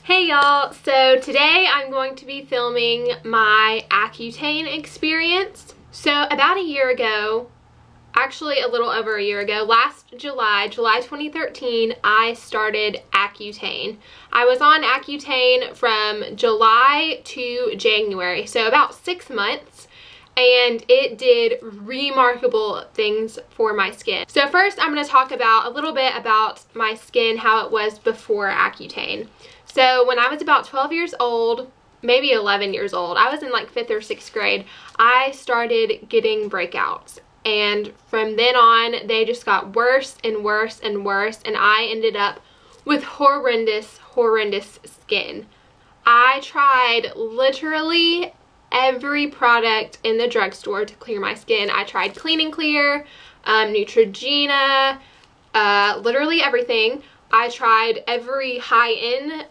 Hey y'all, so today I'm going to be filming my Accutane experience. So about a year ago, actually a little over a year ago, last July 2013, I started Accutane. I was on Accutane from July to January, so about 6 months. And it did remarkable things for my skin. So first I'm going to talk about a little bit about my skin, how it was before Accutane. So when I was about 12 years old, maybe 11 years old, I was in like 5th or 6th grade, I started getting breakouts. And from then on, they just got worse and worse and worse, and I ended up with horrendous skin. I tried literally every product in the drugstore to clear my skin. I tried Clean & Clear, Neutrogena, literally everything. I tried every high-end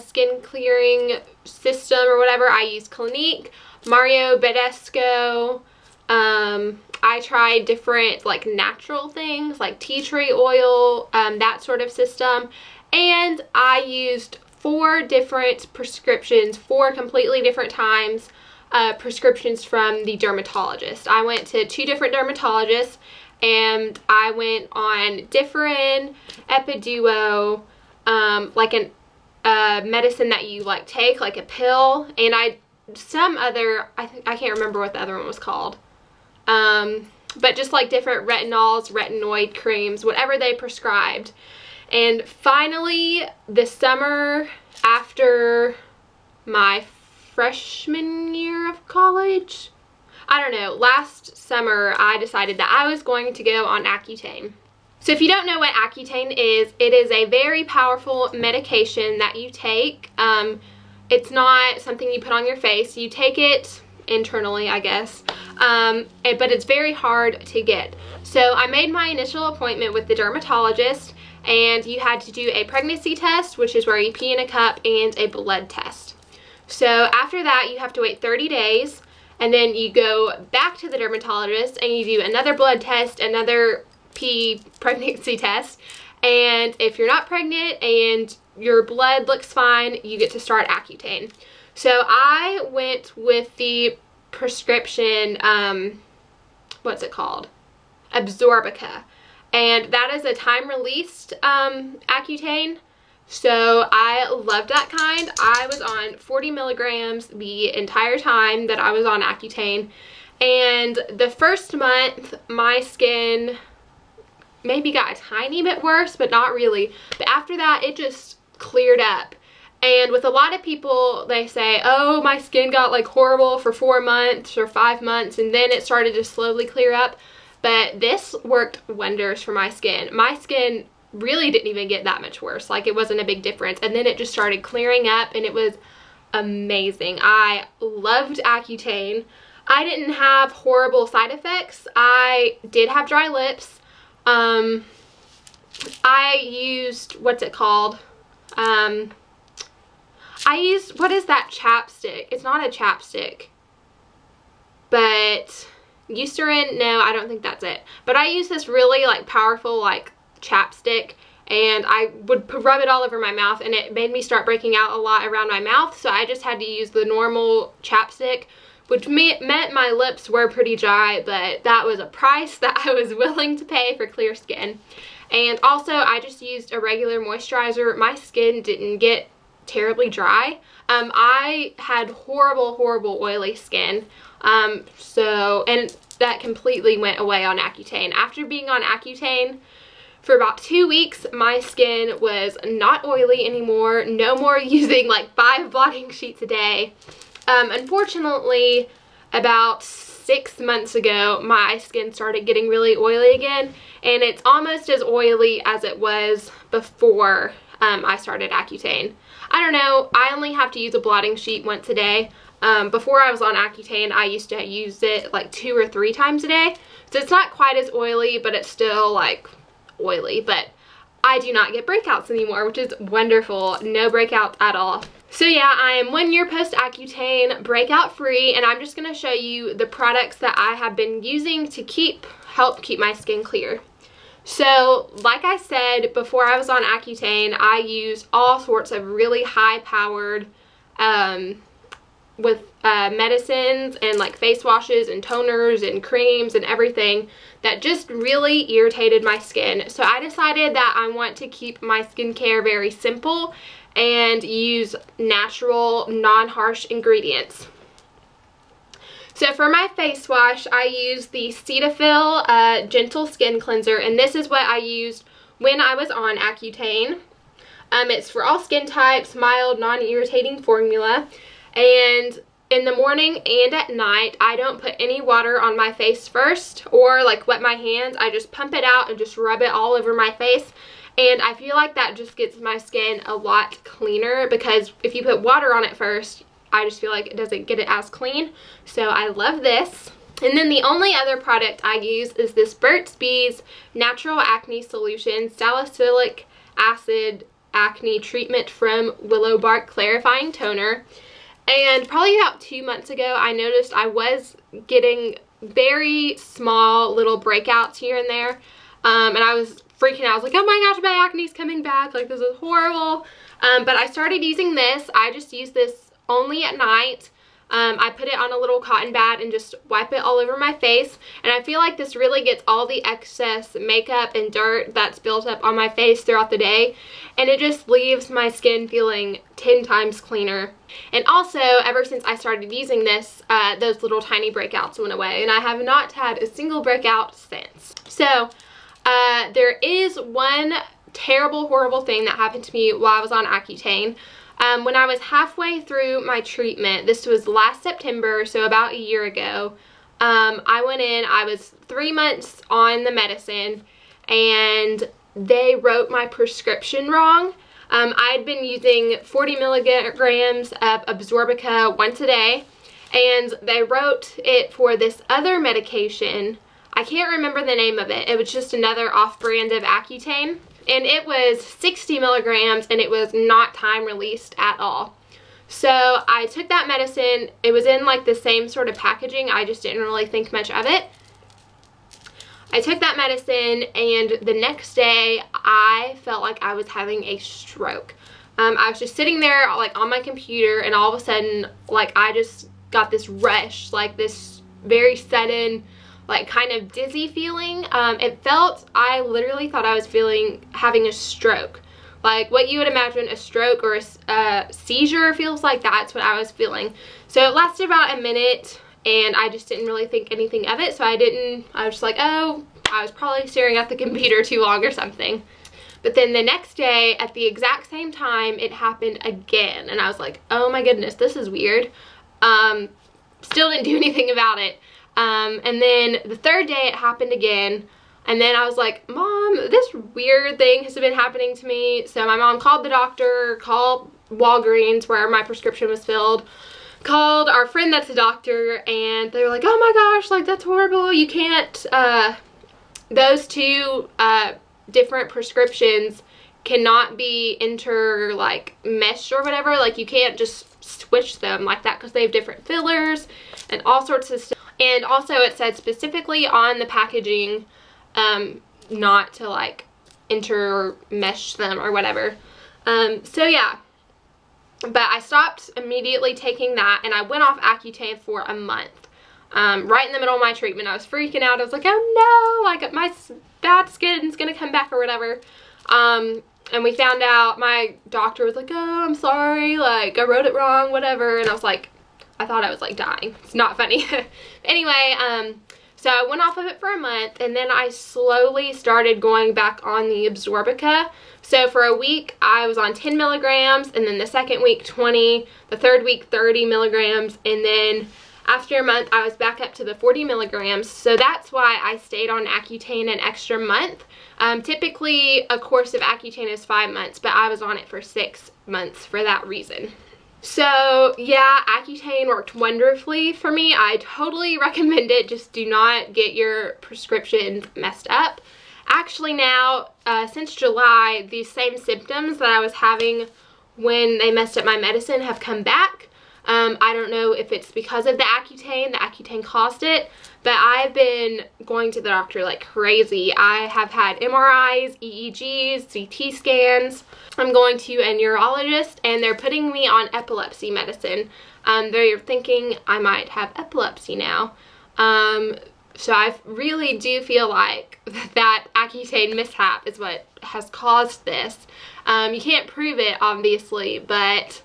skin clearing system or whatever. I used Clinique, Mario Badescu. I tried different like natural things like tea tree oil, that sort of system. And I used 4 different prescriptions, 4 completely different times, prescriptions from the dermatologist. I went to 2 different dermatologists, and I went on Differin, Epiduo, like a medicine that you like take, like a pill, and I can't remember what the other one was called. But just like different retinols, retinoid creams, whatever they prescribed. And finally, this summer, after my freshman year of college, I don't know, last summer I decided that I was going to go on Accutane. So if you don't know what Accutane is, it is a very powerful medication that you take. It's not something you put on your face. You take it internally, I guess, but it's very hard to get. So I made my initial appointment with the dermatologist, and you had to do a pregnancy test, which is where you pee in a cup, and a blood test. So after that, you have to wait 30 days, and then you go back to the dermatologist and you do another blood test, another pregnancy test, and if you're not pregnant and your blood looks fine, you get to start Accutane. So I went with the prescription, what's it called? Absorbica. And that is a time-released Accutane. So I loved that kind. I was on 40 milligrams the entire time that I was on Accutane. And the first month, my skin maybe got a tiny bit worse, but not really. But after that, it just cleared up. And with a lot of people, they say, oh, my skin got like horrible for 4 months or 5 months, and then it started to slowly clear up. But this worked wonders for my skin. My skin really didn't even get that much worse. Like, it wasn't a big difference. And then it just started clearing up, and it was amazing. I loved Accutane. I didn't have horrible side effects. I did have dry lips. I used, what's it called? I used, what is that chapstick? It's not a chapstick, but Eucerin, no, I don't think that's it. But I use this really like powerful like chapstick, and I would rub it all over my mouth, and it made me start breaking out a lot around my mouth. So I just had to use the normal chapstick, which meant my lips were pretty dry, but that was a price that I was willing to pay for clear skin. And also I just used a regular moisturizer. My skin didn't get terribly dry. I had horrible oily skin, and that completely went away on Accutane. After being on Accutane for about 2 weeks, my skin was not oily anymore. No more using like 5 blotting sheets a day. Unfortunately, about 6 months ago, my skin started getting really oily again, and it's almost as oily as it was before I started Accutane. I don't know, I only have to use a blotting sheet once a day. Before I was on Accutane, I used to use it like 2 or 3 times a day. So it's not quite as oily, but it's still like oily. But I do not get breakouts anymore, which is wonderful. No breakouts at all. So yeah, I am 1 year post Accutane, breakout free, and I'm just going to show you the products that I have been using to help keep my skin clear. So, like I said, before I was on Accutane, I used all sorts of really high-powered medicines and like face washes and toners and creams and everything that just really irritated my skin. So I decided that I want to keep my skincare very simple and use natural, non-harsh ingredients. So for my face wash, I use the Cetaphil Gentle Skin Cleanser, and this is what I used when I was on Accutane. It's for all skin types, mild, non-irritating formula, and in the morning and at night, I don't put any water on my face first or like wet my hands. I just pump it out and just rub it all over my face, and I feel like that just gets my skin a lot cleaner, because if you put water on it first, I just feel like it doesn't get it as clean. So I love this. And then the only other product I use is this Burt's Bees Natural Acne Solution Salicylic Acid Acne Treatment from Willow Bark Clarifying Toner. And probably about 2 months ago, I noticed I was getting very small little breakouts here and there. And I was freaking out. I was like, oh my gosh, my acne's coming back. Like, this is horrible. But I started using this. I just use this only at night. I put it on a little cotton pad and just wipe it all over my face, and I feel like this really gets all the excess makeup and dirt that's built up on my face throughout the day, and it just leaves my skin feeling 10 times cleaner. And also, ever since I started using this, those little tiny breakouts went away, and I have not had a single breakout since. So there is one terrible, horrible thing that happened to me while I was on Accutane. When I was halfway through my treatment, this was last September, so about a year ago, I went in, I was 3 months on the medicine, and they wrote my prescription wrong. I'd been using 40 milligrams of Absorbica once a day, and they wrote it for this other medication. I can't remember the name of it. It was just another off-brand of Accutane. And it was 60 milligrams, and it was not time released at all. So I took that medicine. It was in like the same sort of packaging. I just didn't really think much of it. I took that medicine, and the next day I felt like I was having a stroke. I was just sitting there like on my computer, and all of a sudden, like, I just got this rush, like this very sudden, like, kind of dizzy feeling. I literally thought I was having a stroke. Like what you would imagine a stroke or a seizure feels like, that's what I was feeling. So it lasted about a minute, and I just didn't really think anything of it. So I was just like, oh, I was probably staring at the computer too long or something. But then the next day at the exact same time, it happened again. And I was like, oh my goodness, this is weird. Still didn't do anything about it. And then the third day it happened again, and then I was like, Mom, this weird thing has been happening to me. So my mom called the doctor, called Walgreens where my prescription was filled, called our friend that's a doctor, and they were like, oh my gosh, like, that's horrible. You can't, those two different prescriptions cannot be meshed or whatever. Like, you can't just switch them like that because they have different fillers and all sorts of stuff. And also it said specifically on the packaging not to like intermesh them or whatever. So yeah, but I stopped immediately taking that, and I went off Accutane for a month. Right in the middle of my treatment, I was freaking out. I was like, oh no, like my bad skin's gonna come back or whatever. And we found out, my doctor was like, oh, I'm sorry, like I wrote it wrong, whatever. And I was like, I thought I was like dying. It's not funny. Anyway, so I went off of it for a month, and then I slowly started going back on the Absorbica. So for a week I was on 10 milligrams, and then the second week 20, the third week 30 milligrams, and then after a month I was back up to the 40 milligrams. So that's why I stayed on Accutane an extra month. Typically a course of Accutane is 5 months, but I was on it for 6 months for that reason. So yeah, Accutane worked wonderfully for me. I totally recommend it. Just do not get your prescriptions messed up. Actually now, since July, these same symptoms that I was having when they messed up my medicine have come back. I don't know if it's because of the Accutane caused it, but I've been going to the doctor like crazy. I have had MRIs, EEGs, CT scans. I'm going to a neurologist and they're putting me on epilepsy medicine. They're thinking I might have epilepsy now. So I really do feel like that Accutane mishap is what has caused this. You can't prove it, obviously, but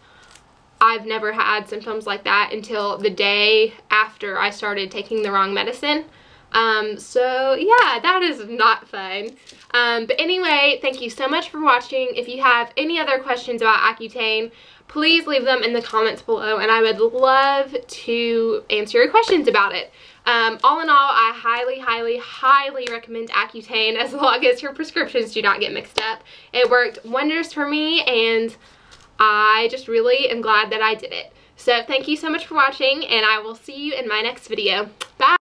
I've never had symptoms like that until the day after I started taking the wrong medicine. So yeah, that is not fun. But anyway, thank you so much for watching. If you have any other questions about Accutane, please leave them in the comments below and I would love to answer your questions about it. All in all, I highly recommend Accutane as long as your prescriptions do not get mixed up. It worked wonders for me and I just really am glad that I did it. So thank you so much for watching and I will see you in my next video. Bye!